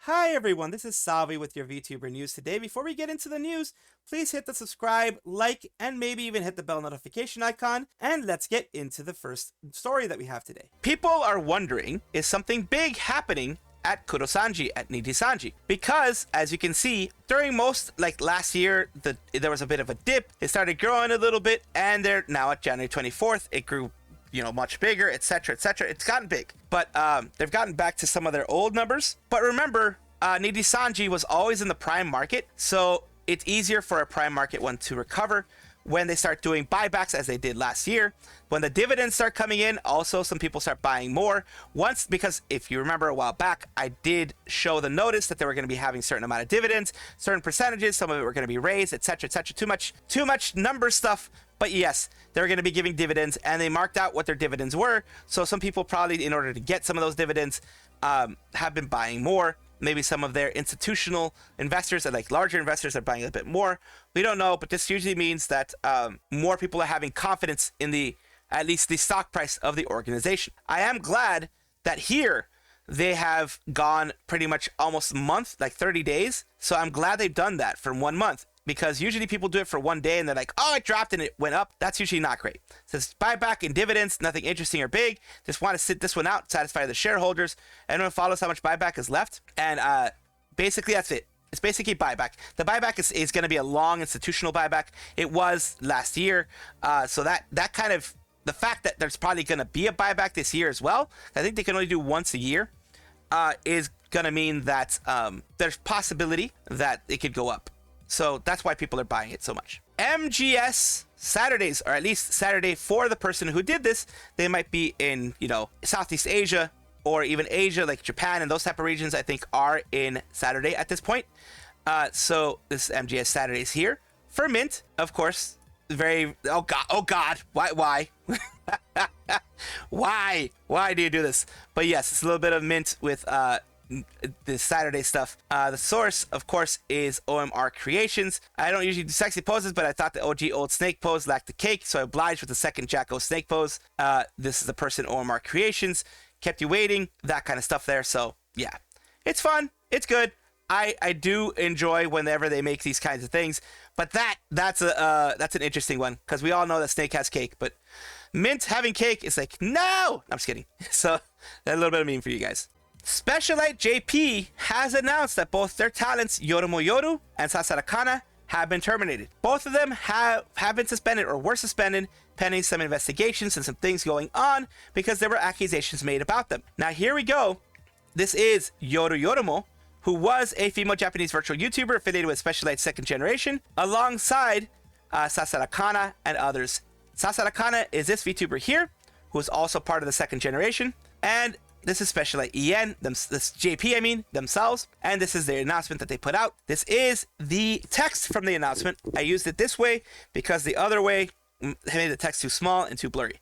Hi everyone, this is Salvi with your VTuber news today. Before we get into the news, please hit the subscribe, like, and maybe even hit the bell notification icon, and let's get into the first story that we have today. People are wondering, is something big happening at Kurosanji, at Nijisanji? Because, as you can see, during last year, there was a bit of a dip. It started growing a little bit, and they're now at January 24th. It grew much bigger, etc., etc. It's gotten big, but they've gotten back to some of their old numbers. But remember, Nijisanji was always in the prime market, so it's easier for a prime market one to recover when they start doing buybacks, as they did last year. When the dividends start coming in, also some people start buying more. Because if you remember a while back, I did show the notice that they were going to be having a certain amount of dividends, certain percentages, some of it were going to be raised, etc., etc. Too much number stuff. But yes, they're going to be giving dividends, and they marked out what their dividends were. So some people probably, in order to get some of those dividends, have been buying more. Maybe some of their institutional investors, and larger investors, are buying a bit more. We don't know, but this usually means that more people are having confidence in at least the stock price of the organization. I am glad that here they have gone pretty much almost a month, like 30 days. So I'm glad they've done that for 1 month. Because usually people do it for one day and they're like, oh, it dropped and it went up. That's usually not great. Says buyback and dividends, nothing interesting or big. Just want to sit this one out, satisfy the shareholders. Everyone follows how much buyback is left. And basically that's it. It's basically buyback. The buyback is going to be a long institutional buyback. It was last year. So that kind of, the fact that there's probably going to be a buyback this year as well, I think they can only do once a year, is going to mean that there's possibility that it could go up. So that's why people are buying it so much. MGS Saturdays, or at least Saturday for the person who did this, they might be in, Southeast Asia or even Asia, like Japan and those type of regions, I think are in Saturday at this point. So this is MGS Saturdays here. For Mint, of course, oh God, why? Why do you do this? But yes, it's a little bit of Mint with, the Saturday stuff. The source, of course, is OMR Creations. I don't usually do sexy poses, but I thought the OG Old Snake pose lacked the cake, so I obliged with the second Jacko Snake pose. This is the person, OMR Creations. Kept you waiting, that kind of stuff there. So yeah, it's fun. It's good. I do enjoy whenever they make these kinds of things, but that's an interesting one, because we all know that Snake has cake, but Mint having cake is like, no! I'm just kidding. So that's a little bit of meme for you guys. Specialite JP has announced that both their talents, Yoru and Sasarakana, have been terminated. Both of them have been suspended or were suspended pending some investigations and some things going on because there were accusations made about them. Now here we go. This is Yoru, who was a female Japanese virtual YouTuber affiliated with Specialite second generation, alongside Sasarakana and others. Sasarakana is this VTuber here, who is also part of the second generation, and this is Specialite EN, this JP, themselves, and this is the announcement that they put out. This is the text from the announcement. I used it this way because the other way made the text too small and too blurry.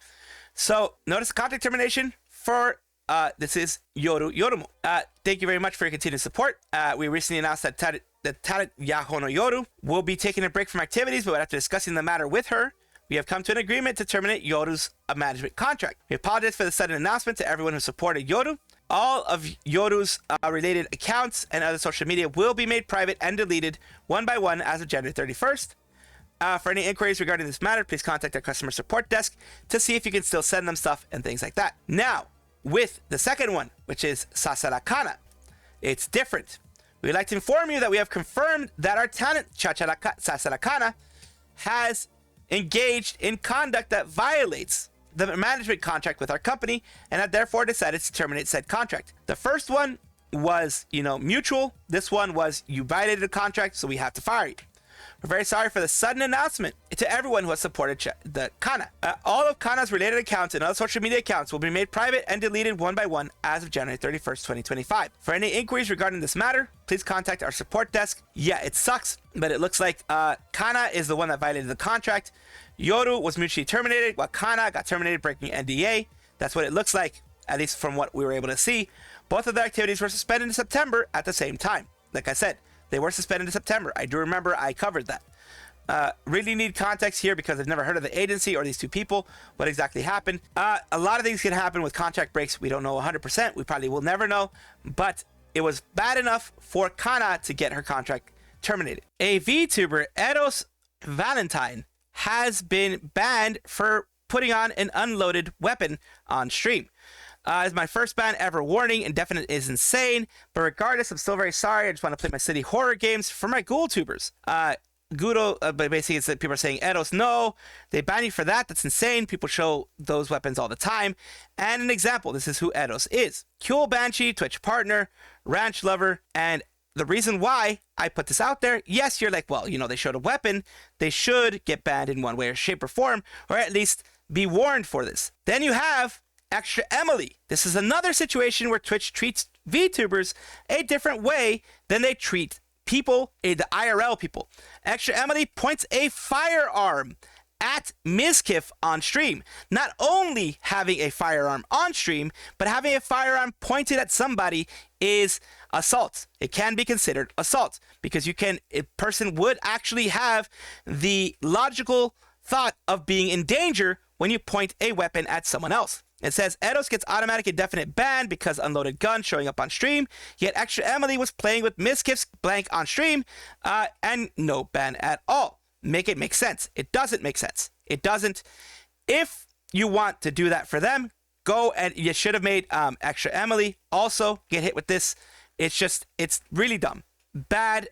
So notice the contract termination for this is Yoru. Thank you very much for your continued support. We recently announced that the talent Yahono Yoru will be taking a break from activities, but after discussing the matter with her, we have come to an agreement to terminate Yoru's management contract. We apologize for the sudden announcement to everyone who supported Yoru. All of Yoru's related accounts and other social media will be made private and deleted one by one as of January 31st. For any inquiries regarding this matter, please contact our customer support desk to see if you can still send them stuff and things like that. Now, with the second one, which is Sasarakana, it's different. We'd like to inform you that we have confirmed that our talent, Sasarakana, has engaged in conduct that violates the management contract with our company and have therefore decided to terminate said contract. The first one was, mutual. This one was, you violated the contract, so we have to fire you. We're very sorry for the sudden announcement to everyone who has supported the Kana. All of Kana's related accounts and other social media accounts will be made private and deleted one by one as of January 31st, 2025. For any inquiries regarding this matter, please contact our support desk. Yeah, it sucks, but it looks like Kana is the one that violated the contract. Yoru was mutually terminated, while Kana got terminated breaking NDA. That's what it looks like, at least from what we were able to see. Both of their activities were suspended in September at the same time. Like I said, they were suspended in September. I do remember I covered that. Really need context here because I've never heard of the agency or these two people. What exactly happened? A lot of things can happen with contract breaks. We don't know 100%. We probably will never know. But it was bad enough for Kana to get her contract terminated. A VTuber, Eros Valentine, has been banned for putting on an unloaded weapon on stream. It's my first ban ever. Warning, indefinite is insane. But regardless, I'm still very sorry. I just want to play my city horror games for my ghoul tubers. Gudo, but basically it's like people are saying, Eros, no, they ban you for that. That's insane. People show those weapons all the time. And an example, this is who Eros is. Cool Banshee, Twitch partner, ranch lover, and the reason why I put this out there, yes, you're like, well, you know, they showed a weapon. They should get banned in one way or shape or form, or at least be warned for this. Then you have Extra Emily. This is another situation where Twitch treats VTubers a different way than they treat people, the IRL people. Extra Emily points a firearm at Mizkif on stream. Not only having a firearm on stream, but having a firearm pointed at somebody is assault. It can be considered assault because a person would actually have the logical thought of being in danger when you point a weapon at someone else. It says Eros gets automatic indefinite ban because unloaded gun showing up on stream. Yet Extra Emily was playing with Mizkif's blank on stream and no ban at all. Make it make sense. It doesn't make sense. It doesn't. If you want to do that for them, go and you should have made Extra Emily also get hit with this. It's really dumb. Bad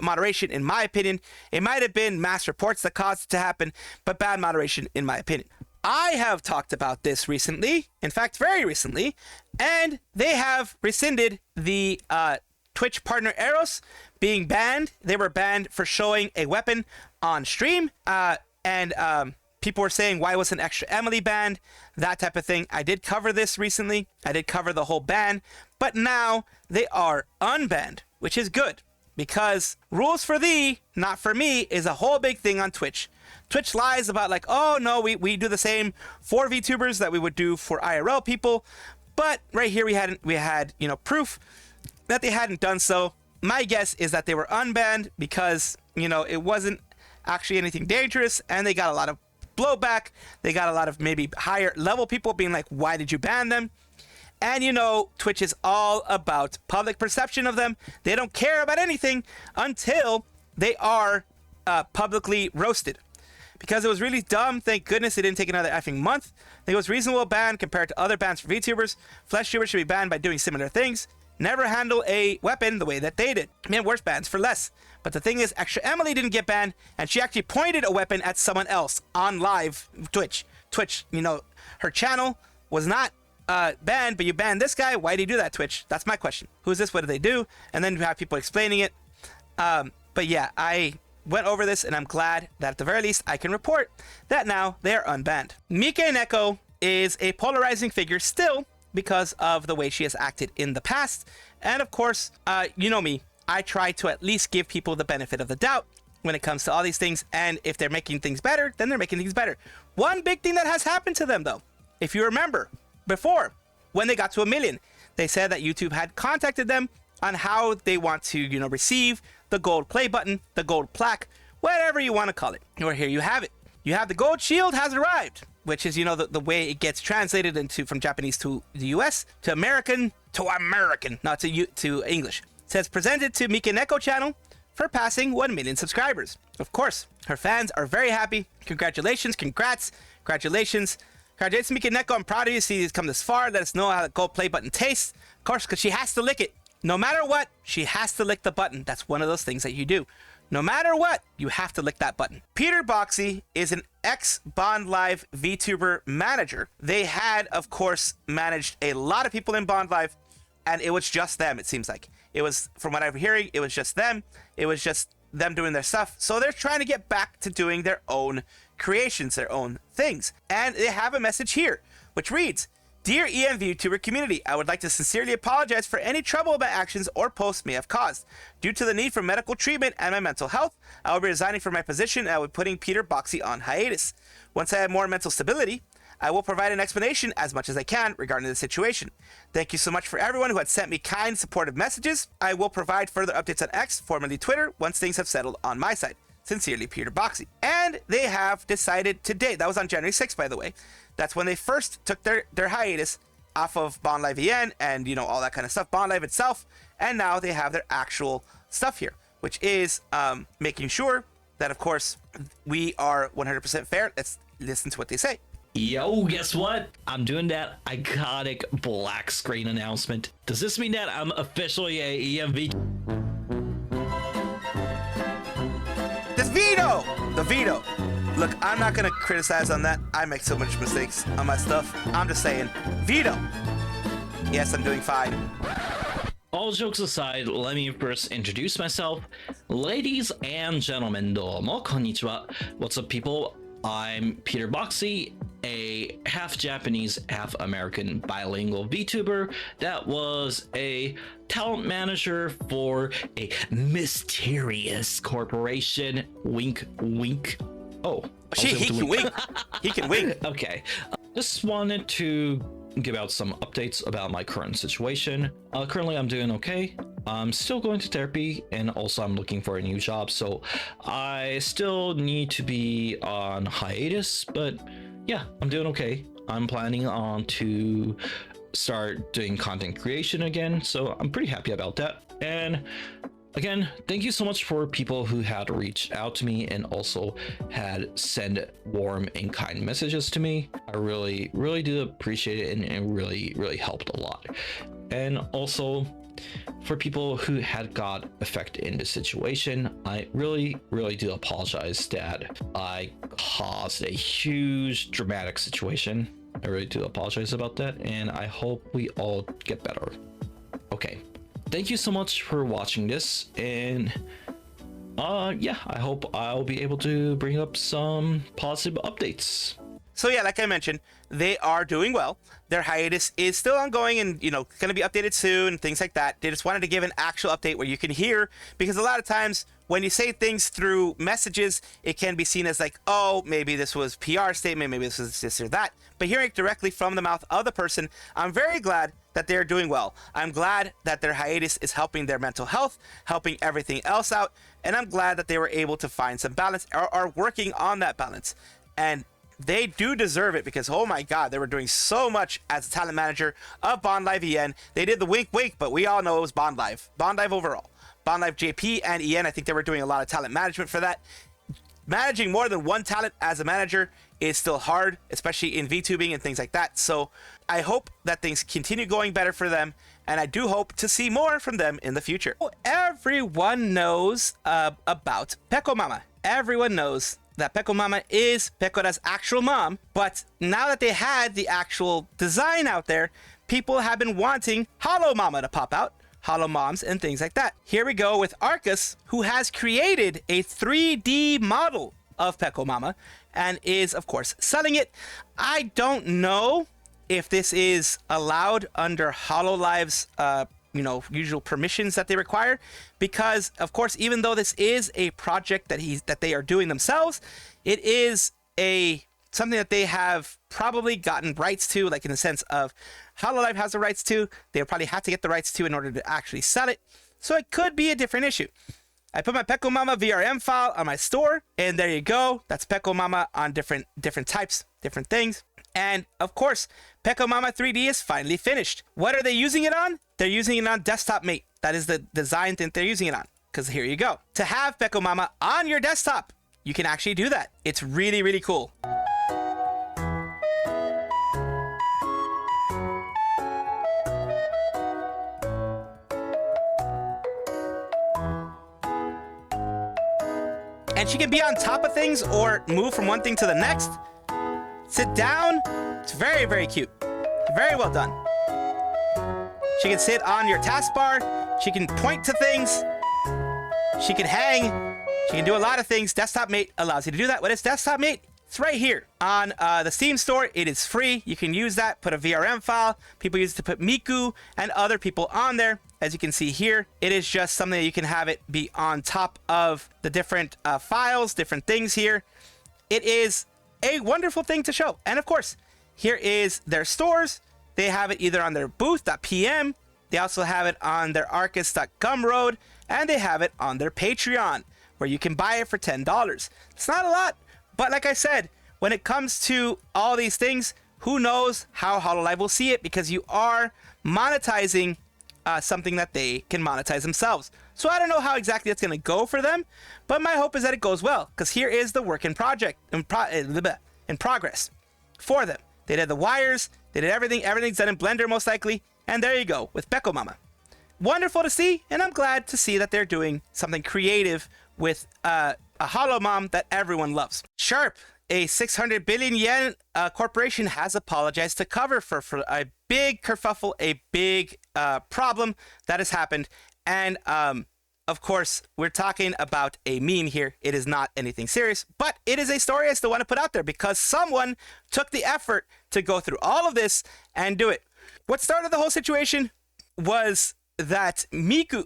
moderation, in my opinion. It might have been mass reports that caused it to happen, but bad moderation, in my opinion. I have talked about this recently, in fact, very recently, and they have rescinded the Twitch partner Eros being banned. They were banned for showing a weapon on stream, and people were saying, why wasn't Extra Emily banned? That type of thing. I did cover this recently. I did cover the whole ban, but now they are unbanned, which is good, because rules for thee, not for me, is a whole big thing on Twitch. Twitch lies about like, oh no, we do the same for VTubers that we would do for IRL people, but right here we had proof that they hadn't done so. My guess is that they were unbanned because it wasn't actually anything dangerous, and they got a lot of blowback. They got a lot of maybe higher level people being like, why did you ban them? And Twitch is all about public perception of them. They don't care about anything until they are publicly roasted. Because it was really dumb. Thank goodness it didn't take another effing month. I think it was reasonable ban compared to other bans for VTubers. Flesh tubers should be banned by doing similar things. Never handle a weapon the way that they did. Man, worse bans for less. But the thing is, Extra Emily didn't get banned, and she actually pointed a weapon at someone else on live Twitch. Her channel was not banned, but you banned this guy. Why do you do that, Twitch? That's my question. Who's this? What did they do? And then you have people explaining it. But yeah, I went over this, and I'm glad that at the very least I can report that now they are unbanned. Mikeneko is a polarizing figure still because of the way she has acted in the past. And of course, you know me, I try to at least give people the benefit of the doubt when it comes to all these things. And if they're making things better, then they're making things better. One big thing that has happened to them, though, if you remember before, when they got to 1 million, they said that YouTube had contacted them on how they want to, receive the gold play button, the gold plaque, whatever you want to call it. Or here you have it. You have the gold shield has arrived, which is, the way it gets translated into from Japanese to the US, to American, not to English. It says presented to Mikeneko channel for passing 1 million subscribers. Of course, her fans are very happy. Congratulations, congratulations, Mikeneko. I'm proud of you. See you come this far. Let us know how the gold play button tastes. Of course, because she has to lick it. No matter what, she has to lick the button. That's one of those things that you do. No matter what, you have to lick that button. Peter Boxy is an EX-Bondlive Vtuber Manager. They had, of course, managed a lot of people in Bondlive, and it was just them, it seems like. It was, from what I'm hearing, it was just them. It was just them doing their stuff. So they're trying to get back to doing their own creations, their own things. And they have a message here, which reads, Dear EM Vtuber community, I would like to sincerely apologize for any trouble my actions or posts may have caused. Due to the need for medical treatment and my mental health, I will be resigning from my position and I will be putting Peter Boxy on hiatus. Once I have more mental stability, I will provide an explanation as much as I can regarding the situation. Thank you so much for everyone who had sent me kind, supportive messages. I will provide further updates on X, formerly Twitter, once things have settled on my side. Sincerely, Peter Boxy. And they have decided today, that was on January 6th, by the way, that's when they first took their hiatus off of Bondlive VN and, all that kind of stuff, Bondlive itself, and now they have their actual stuff here, which is making sure that, of course, we are 100% fair. Let's listen to what they say. Yo, guess what? I'm doing that iconic black screen announcement. Does this mean that I'm officially a EMV? This veto! The veto. Look, I'm not gonna criticize on that. I make so much mistakes on my stuff. I'm just saying, veto. Yes, I'm doing fine. All jokes aside, let me first introduce myself. Ladies and gentlemen, domo konnichiwa. What's up, people? I'm Peter Boxy, a half Japanese, half American bilingual VTuber that was a talent manager for a mysterious corporation. Wink, wink. Oh, he can wink. He can wink. Okay. Just wanted to give out some updates about my current situation. Currently, I'm doing okay. I'm still going to therapy, and also I'm looking for a new job, so I still need to be on hiatus, but yeah, I'm doing okay. I'm planning on to start doing content creation again, so I'm pretty happy about that. And again, thank you so much for people who had reached out to me and also had sent warm and kind messages to me. I really, really do appreciate it, and it really, really helped a lot. And also, for people who had got affected in this situation, I really, really do apologize that I caused a huge dramatic situation. I really do apologize about that, and I hope we all get better. Okay. Thank you so much for watching this, and yeah, I hope I'll be able to bring up some positive updates. So yeah, like I mentioned, they are doing well. Their hiatus is still ongoing and, you know, going to be updated soon, things like that. They just wanted to give an actual update where you can hear, because a lot of times when you say things through messages, it can be seen as like, oh, maybe this was PR statement, maybe this was this or that. But hearing it directly from the mouth of the person, I'm very glad that they're doing well. I'm glad that their hiatus is helping their mental health, helping everything else out, and I'm glad that they were able to find some balance, or are working on that balance. And they do deserve it, because oh my god, they were doing so much as a talent manager of Bondlive EN. They did the wink wink, but we all know it was Bondlive overall. Bondlive JP and EN, I think they were doing a lot of talent management for that. Managing more than one talent as a manager is still hard, especially in VTubing and things like that. So I hope that things continue going better for them, and I do hope to see more from them in the future. Everyone knows about Pekomama. Everyone knows that Pekomama is Pekora's actual mom, but now that they had the actual design out there, people have been wanting Holo Mama to pop out, Holo Moms and things like that. Here we go with Arcus, who has created a 3D model of Pekomama and is, of course, selling it. I don't know if this is allowed under Hololive's usual permissions that they require, because of course, even though this is a project that they are doing themselves, it is something that they have probably gotten rights to, like in the sense of Hololive has the rights to, they'll probably have to get the rights to in order to actually sell it. So it could be a different issue. I put my Pekomama VRM file on my store, and there you go. That's Pekomama on different types, different things. And of course, Pekomama 3D is finally finished. What are they using it on? They're using it on Desktop Mate. That is the design that they're using it on. Because here you go. To have Pekomama on your desktop, you can actually do that. It's really, really cool. And she can be on top of things or move from one thing to the next. Sit down. It's very, very cute. Very well done. She can sit on your taskbar. She can point to things. She can hang. She can do a lot of things. Desktop Mate allows you to do that. What is Desktop Mate? It's right here on the Steam store. It is free. You can use that. Put a VRM file. People use it to put Miku and other people on there. As you can see here, it is just something that you can have it be on top of the different files, different things here. It is a wonderful thing to show. And of course, here is their stores. They have it either on their booth.pm. They also have it on their arcus.gumroad, and they have it on their Patreon, where you can buy it for $10. It's not a lot, but like I said, when it comes to all these things, who knows how Hololive will see it, because you are monetizing something that they can monetize themselves. So I don't know how exactly that's going to go for them, but my hope is that it goes well, because here is the work in progress for them. They did the wires, they did everything. Everything's done in Blender most likely, and there you go with Pekomama. Wonderful to see, and I'm glad to see that they're doing something creative with a Holomom that everyone loves. Sharp, a 600 billion yen corporation, has apologized to Cover for a big kerfuffle, a big problem that has happened. And of course, we're talking about a meme here. It is not anything serious, but it is a story I still want to put out there because someone took the effort to go through all of this and do it. What started the whole situation was that Miko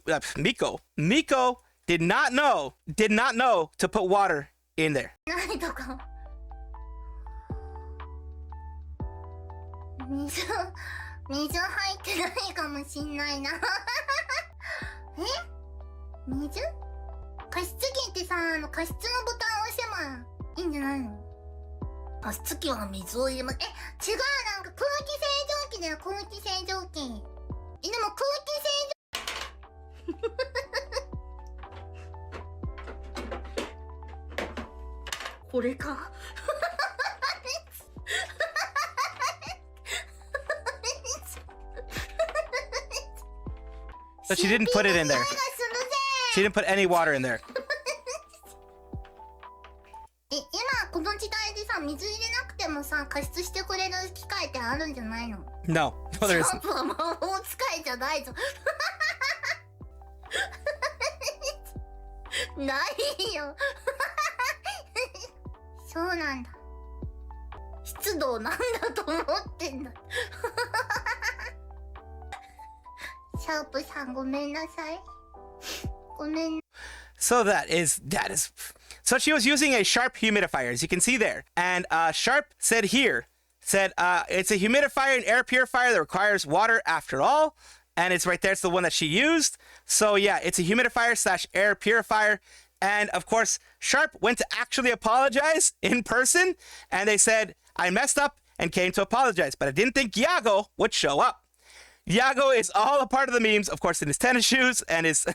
did not know to put water in there. 水入ってないかもしんないなえ水加湿器ってさ、加湿のボタンを押せばいいんじゃないの加湿器は水を入れま、違う、なんか空気清浄機だよ、空気清浄機。でも空気清浄これかBut she didn't put it in there. She didn't put any water in there. 今この時代でさ、水入れなくてもさ、加湿してくれる機械ってあるんじゃないの？ No, no, there シャ isn't. ンプーは魔法使いじゃないぞ。ないよ。そうなんだ。湿度なんだと思ってんだ。シャープさんごめんなさい。ごめん。So that is so she was using a Sharp humidifier, as you can see there, and Sharp said it's a humidifier and air purifier that requires water after all, and it's right there. It's the one that she used. So yeah, it's a humidifier / air purifier. And of course, Sharp went to actually apologize in person, and they said, I messed up and came to apologize, but I didn't think Yagoo would show up. Yagoo is all a part of the memes, of course, in his tennis shoes and his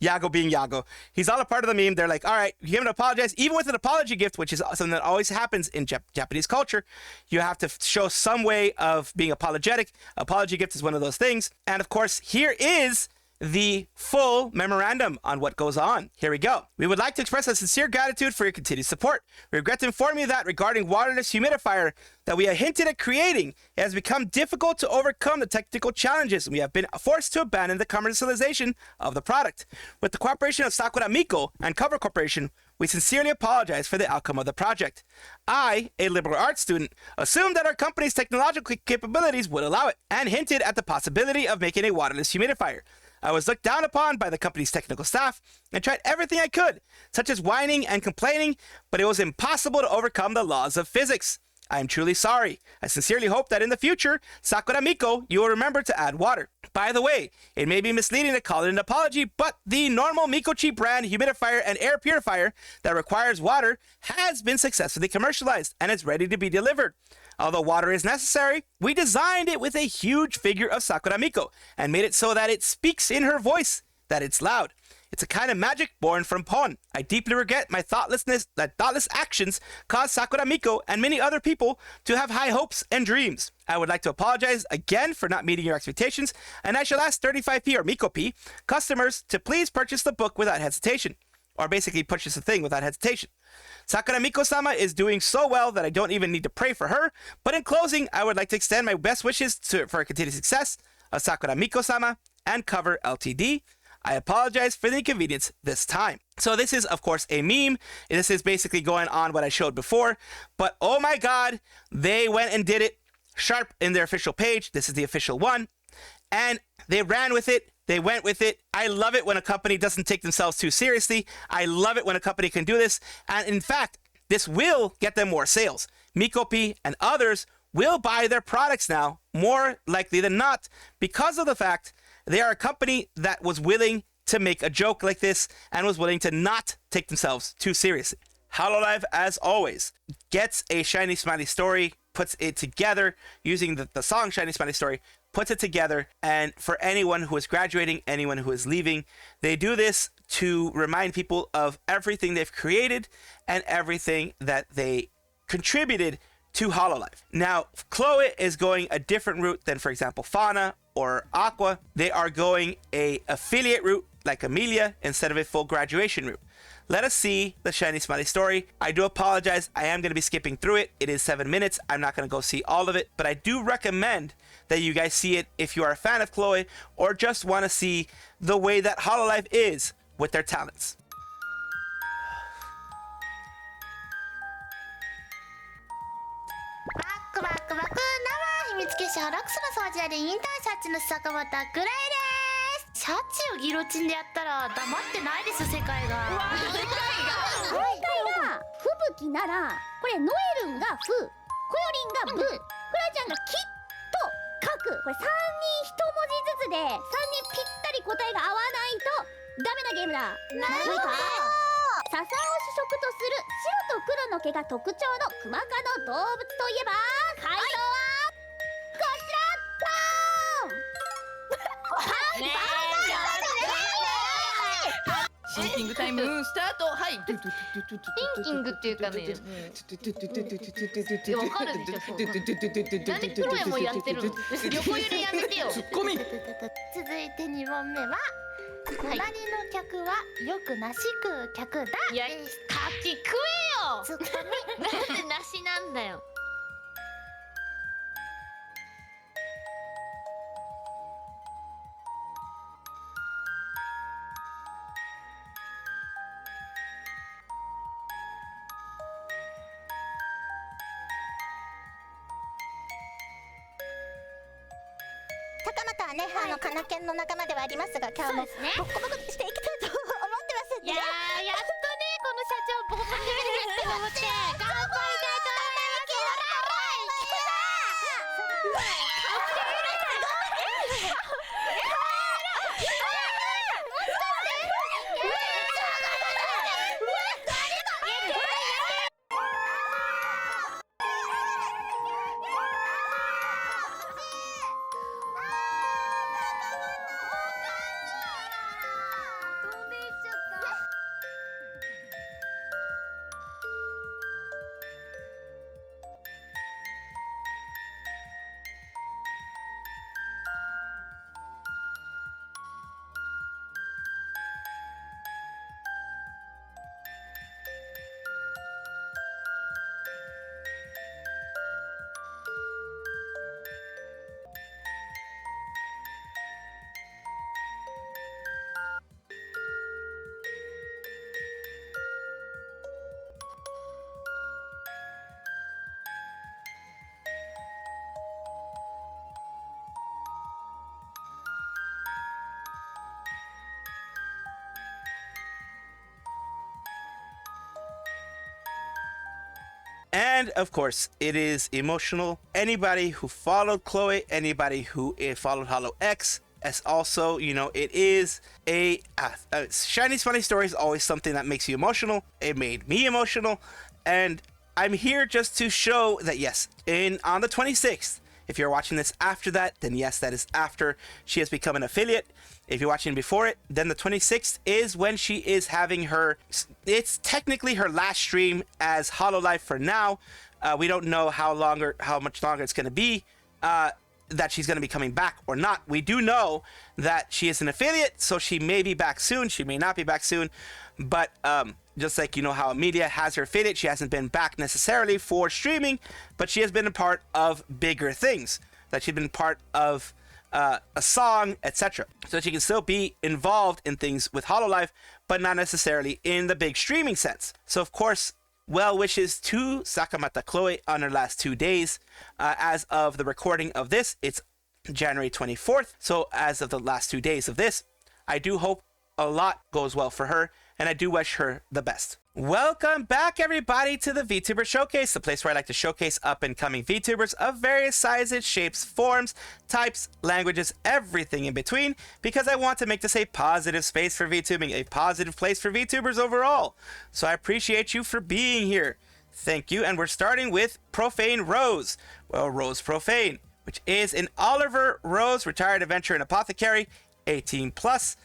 Yagoo being Yagoo. He's all a part of the meme. They're like, all right, you're going to apologize, even with an apology gift, which is something that always happens in Japanese culture. You have to show some way of being apologetic. Apology gift is one of those things. And of course, here is the full memorandum on what goes on. Here we go. We would like to express our sincere gratitude for your continued support. We regret to inform you that regarding waterless humidifier that we have hinted at creating, it has become difficult to overcome the technical challenges, and we have been forced to abandon the commercialization of the product. With the cooperation of Sakura Miko and Cover Corporation, we sincerely apologize for the outcome of the project. I, a liberal arts student, assumed that our company's technological capabilities would allow it, and hinted at the possibility of making a waterless humidifier. I was looked down upon by the company's technical staff and tried everything I could, such as whining and complaining, but it was impossible to overcome the laws of physics. I am truly sorry. I sincerely hope that in the future, Sakura Miko, you will remember to add water. By the way, it may be misleading to call it an apology, but the normal Mikochi brand humidifier and air purifier that requires water has been successfully commercialized and is ready to be delivered. Although water is necessary, we designed it with a huge figure of Sakura Miko and made it so that it speaks in her voice, that it's loud. It's a kind of magic born from Pon. I deeply regret my thoughtless actions caused Sakura Miko and many other people to have high hopes and dreams. I would like to apologize again for not meeting your expectations, and I shall ask 35p or Miko-p customers to please purchase the book without hesitation. Or basically purchase the thing without hesitation. Sakura Miko-sama is doing so well that I don't even need to pray for her. But in closing, I would like to extend my best wishes for a continued success of Sakura Miko-sama and Cover Ltd. I apologize for the inconvenience this time. So this is, of course, a meme. This is basically going on what I showed before. But oh my god, they went and did it. Sharp in their official page. This is the official one. And they ran with it. They went with it. I love it when a company doesn't take themselves too seriously. I love it when a company can do this. And in fact, this will get them more sales. Mikopi and others will buy their products now, more likely than not, because of the fact they are a company that was willing to make a joke like this and was willing to not take themselves too seriously. Hololive, as always, gets a Shiny Smiley Story, puts it together using the song Shiny Smiley Story, puts it together. And for anyone who is graduating, anyone who is leaving, they do this to remind people of everything they've created and everything that they contributed to Hololive. Now, Chloe is going a different route than, for example, Fauna or Aqua. They are going a affiliate route like Amelia instead of a full graduation route. Let us see the Shiny Smiley story. I do apologize. I am going to be skipping through it. It is 7 minutes. I'm not going to go see all of it, but I do recommend that you guys see it if you are a fan of Chloe or just want to see the way that Hololive is with their talents. And of course, it is emotional. Anybody who followed Chloe, anybody who followed Hollow X, as also, you know, it is a Shiny Funny story is always something that makes you emotional. It made me emotional, and I'm here just to show that yes, on the 26th. If you're watching this after that, then yes, that is after she has become an affiliate. If you're watching before it, then the 26th is when she is having it's technically her last stream as Hololive for now. We don't know how much longer it's going to be, that she's going to be coming back or not. We do know that she is an affiliate, so she may be back soon. She may not be back soon, but just like, you know, how Amelia has her affiliate, she hasn't been back necessarily for streaming, but she has been a part of bigger things. That she's been part of a song, etc. So she can still be involved in things with Hololive, but not necessarily in the big streaming sense. So of course, well wishes to Sakamata Chloe on her last 2 days. As of the recording of this, it's January 24th. So as of the last 2 days of this, I do hope a lot goes well for her, and I do wish her the best. Welcome back, everybody, to the VTuber Showcase, the place where I like to showcase up-and-coming VTubers of various sizes, shapes, forms, types, languages, everything in between, because I want to make this a positive space for VTubing, a positive place for VTubers overall. So I appreciate you for being here. Thank you, and we're starting with ProfaneRose. Well, Rose Profane. which is an Oliver Rose, retired adventurer and apothecary, 18 plus.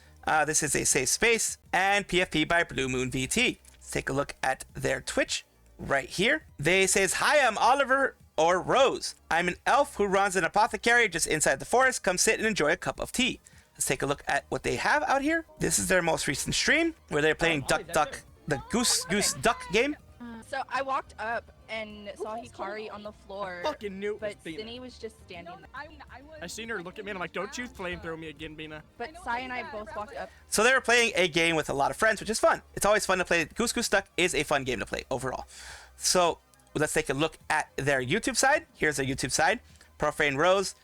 This is a safe space, and PFP by Blue Moon VT. Let's take a look at their Twitch right here. They says, "Hi, I'm Oliver or Rose. I'm an elf who runs an apothecary just inside the forest. Come sit and enjoy a cup of tea." Let's take a look at what they have out here. This is their most recent stream where they're playing Duck Duck, the Goose Duck game. So I walked up and saw Hikari on the floor. I fucking knew it was but Bina. Cindy was just standing there. I seen her look at me and I'm like, don't you flamethrow me again, Bina. But Sai and I both walked up. So they were playing a game with a lot of friends, which is fun. It's always fun to play. Goose Duck is a fun game to play overall. So let's take a look at their YouTube side. Here's their YouTube side. ProfaneRose.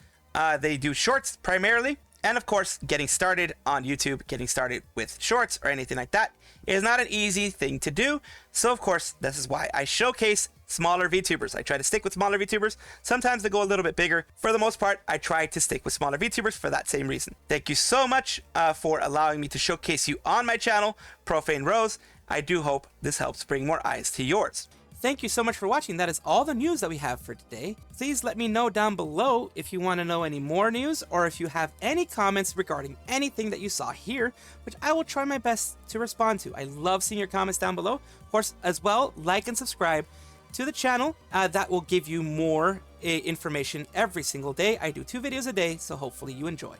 They do shorts primarily. And of course, getting started on YouTube, getting started with shorts or anything like that is not an easy thing to do. So of course, this is why I showcase smaller VTubers. I try to stick with smaller VTubers. Sometimes they go a little bit bigger. For the most part, I try to stick with smaller VTubers for that same reason. Thank you so much for allowing me to showcase you on my channel, ProfaneRose. I do hope this helps bring more eyes to yours. Thank you so much for watching. That is all the news that we have for today. Please let me know down below if you want to know any more news or if you have any comments regarding anything that you saw here, which I will try my best to respond to. I love seeing your comments down below. Of course, as well, like and subscribe to the channel. That will give you more information every single day. I do 2 videos a day, so hopefully you enjoy.